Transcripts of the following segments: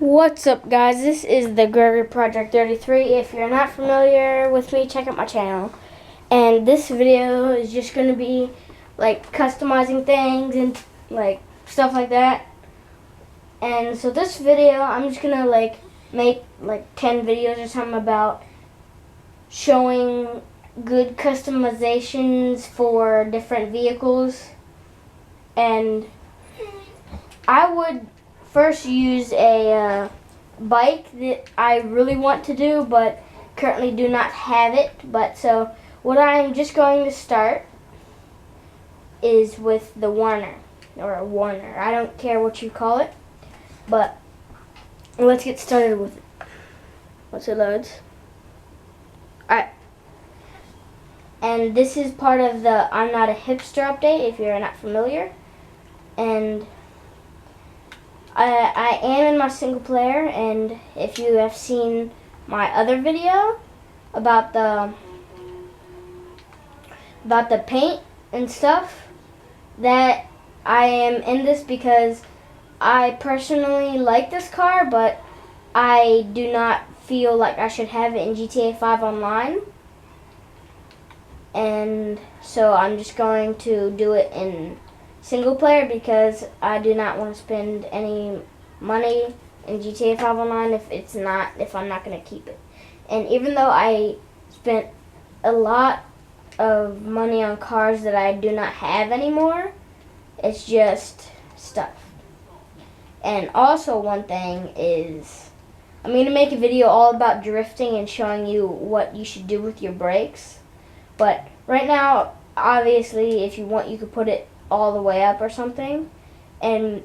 What's up, guys? This is the Gregory Project 33. If you're not familiar with me, check out my channel. And this video is just going to be like customizing things and like stuff like that. And so this video, I'm just going to like make like 10 videos or something about showing good customizations for different vehicles. And I would first use a bike that I really want to do but currently do not have it. But so what I'm just going to start is with the Warner, or a Warner. I don't care what you call it, but let's get started with it. Once it loads. Alright. And this is part of the I'm Not a Hipster update if you're not familiar. And I am in my single player, and if you have seen my other video about the paint and stuff, that I am in this because I personally like this car, but I do not feel like I should have it in GTA 5 online. And so I'm just going to do it in single player because I do not want to spend any money in GTA 5 online if I'm not going to keep it. And even though I spent a lot of money on cars that I do not have anymore, it's just stuff. And also one thing is, I'm going to make a video all about drifting and showing you what you should do with your brakes. But right now, obviously, if you want, you could put it all the way up or something. And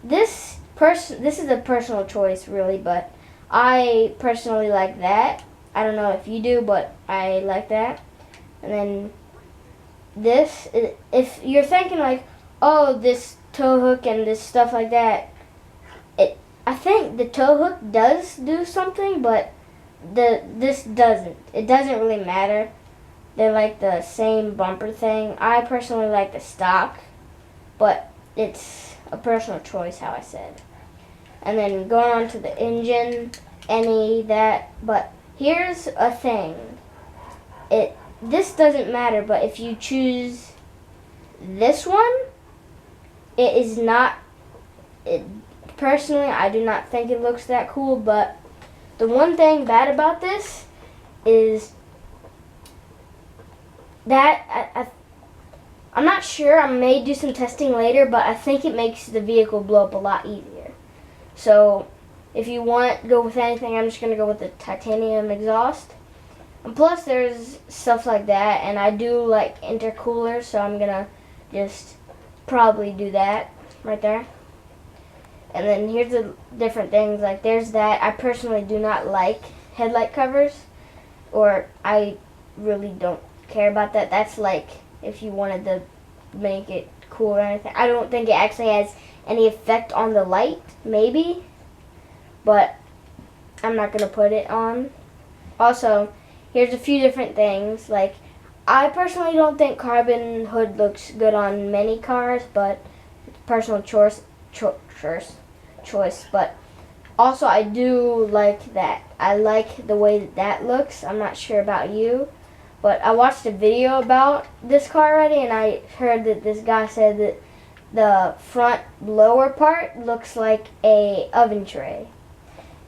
this is a personal choice, really, but I personally like that. I don't know if you do, but I like that. And then this, if you're thinking like, oh, this tow hook and this stuff like that, I think the tow hook does do something, but this doesn't. It doesn't really matter. They're like the same bumper thing. I personally like the stock, but it's a personal choice, how I said. And then going on to the engine, but here's a thing. This doesn't matter, but if you choose this one, it is not, personally, I do not think it looks that cool, but the one thing bad about this is that I'm not sure. I may do some testing later, but I think it makes the vehicle blow up a lot easier. So if you want to go with anything, I'm just going to go with the titanium exhaust. And plus there's stuff like that, and I do like intercoolers, so I'm going to just probably do that right there. And then here's the different things. Like there's that. I personally do not like headlight covers, or I really don't care about that. That's like if you wanted to make it cool or anything. I don't think it actually has any effect on the light, maybe, but I'm not going to put it on. Also, here's a few different things. Like, I personally don't think carbon hood looks good on many cars, but it's personal choice. But also I do like that. I like the way that looks. I'm not sure about you, but I watched a video about this car already, and I heard that this guy said that the front lower part looks like a oven tray.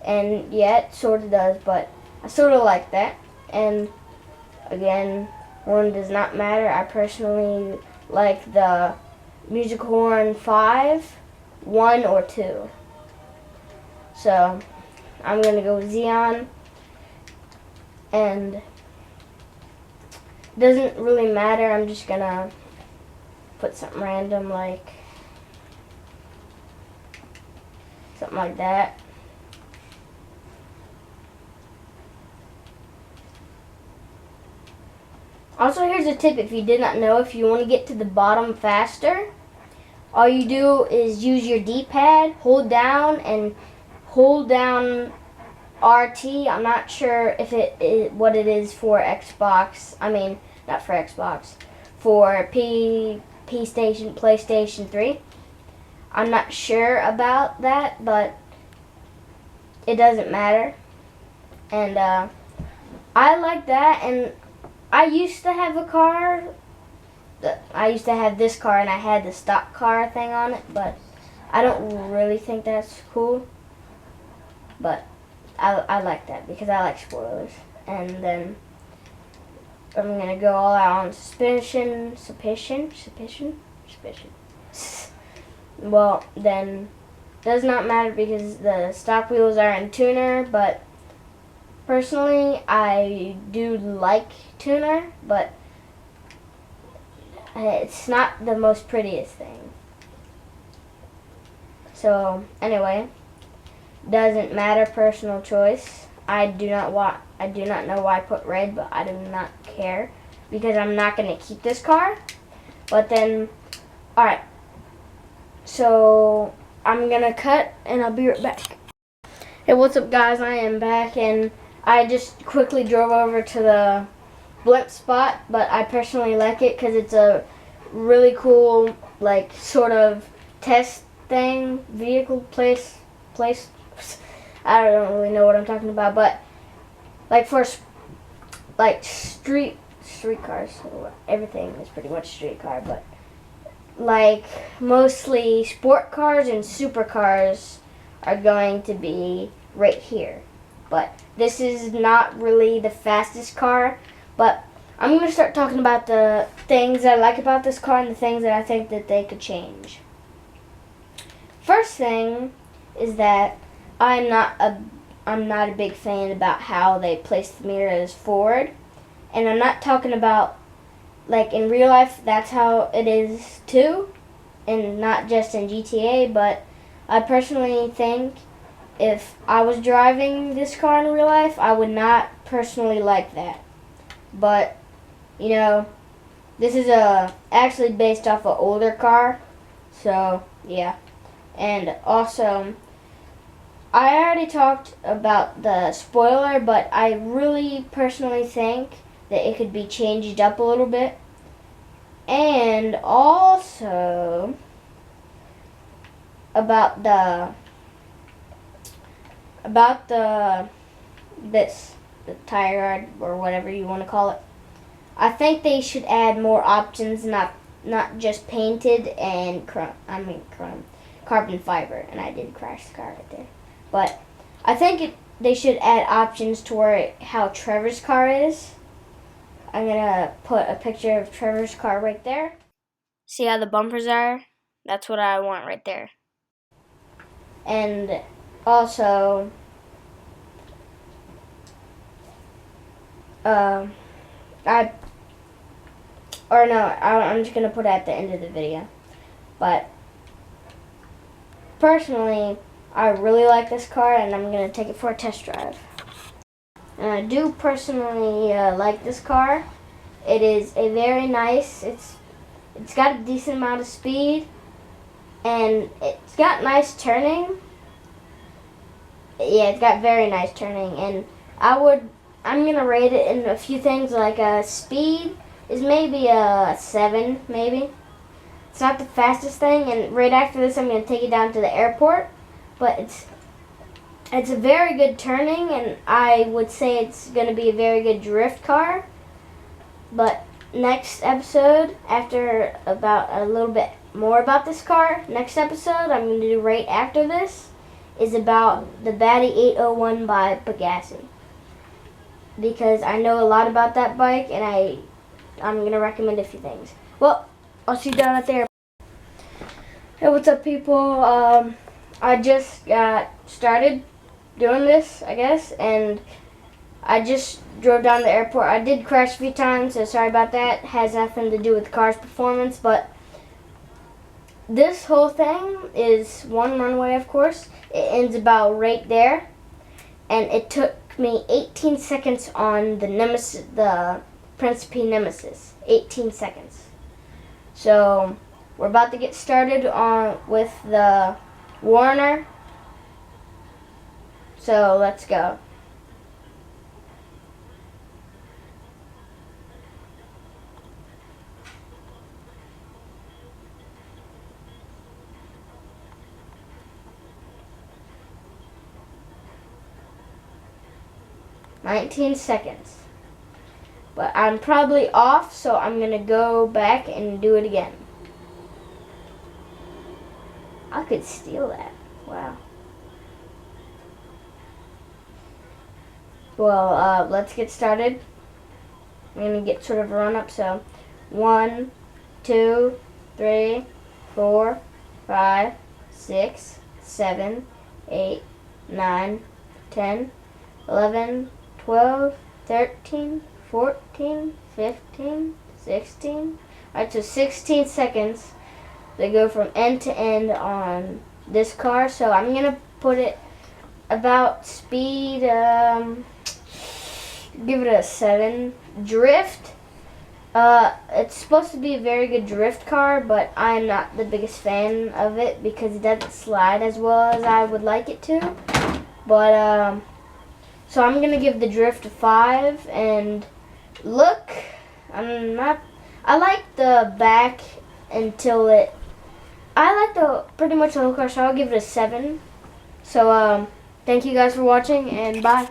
And yeah, it sort of does, but I sort of like that. And again, one does not matter. I personally like the Music Horn 5, 1 or 2. So I'm going to go with Xeon. And doesn't really matter. I'm just gonna put something random, like something like that. Also, here's a tip if you did not know. If you want to get to the bottom faster, all you do is use your D-pad, hold down RT. I'm not sure if what it is for Xbox. I mean, not for Xbox. For PlayStation 3. I'm not sure about that, but it doesn't matter. And I like that. And I used to have a car. I used to have this car, and I had the stock car thing on it, but I don't really think that's cool. But I like that because I like spoilers. And then I'm going to go all out on suspicion. Well, then does not matter because the stock wheels are in tuner, but personally I do like tuner, but it's not the most prettiest thing. So anyway, doesn't matter, personal choice. I do not know why I put red, but I do not care because I'm not going to keep this car. But then, alright, so I'm going to cut and I'll be right back. Hey, what's up guys? I am back, and I just quickly drove over to the blimp spot, but I personally like it because it's a really cool, like, sort of test thing, vehicle place. I don't really know what I'm talking about, but like for like street cars, so everything is pretty much street car, but like mostly sport cars and supercars are going to be right here. But this is not really the fastest car, but I'm going to start talking about the things that I like about this car and the things that I think that they could change. First thing is that I'm not a big fan about how they place the mirrors forward. And I'm not talking about, like, in real life, that's how it is too, and not just in GTA, but I personally think if I was driving this car in real life, I would not personally like that. But, you know, this is actually based off an older car, so yeah. And also, I already talked about the spoiler, but I really personally think that it could be changed up a little bit. And also about the tire guard or whatever you want to call it. I think they should add more options, not just painted and carbon fiber. And I did crash the car right there. But I think they should add options to how Trevor's car is. I'm going to put a picture of Trevor's car right there. See how the bumpers are? That's what I want right there. And also, I'm just going to put it at the end of the video. But personally, I really like this car, and I'm going to take it for a test drive. And I do personally like this car. It is a very nice, it's got a decent amount of speed, and it's got nice turning. Yeah, it's got very nice turning, and I'm going to rate it in a few things, like speed is maybe a 7, maybe. It's not the fastest thing, and right after this I'm going to take it down to the airport. But it's a very good turning, and I would say it's going to be a very good drift car. But next episode, after about a little bit more about this car, next episode I'm going to do right after this is about the Batty 801 by Pegassi. Because I know a lot about that bike, and I'm going to recommend a few things. Well, I'll see you down at the airport. Hey, what's up, people? I just got started doing this, I guess, and I just drove down to the airport. I did crash a few times, so sorry about that. It has nothing to do with the car's performance, but this whole thing is one runway, of course. It ends about right there, and it took me 18 seconds on the Principe Nemesis. 18 seconds. So we're about to get started with the Warner. So let's go. 19 seconds. But I'm probably off, so I'm going to go back and do it again. I could steal that. Wow. Well, let's get started. I'm going to get sort of a run up. So 1, 2, 3, 4, 5, 6, 7, 8, 9, 10, 11, 12, 13, 14, 15, 16. Alright, so 16 seconds. They go from end to end on this car. So I'm going to put it about speed, give it a 7. Drift, it's supposed to be a very good drift car, but I'm not the biggest fan of it because it doesn't slide as well as I would like it to. But, so I'm going to give the drift a 5, and look, I like the back until I like pretty much the whole car, so I'll give it a 7. So, thank you guys for watching, and bye.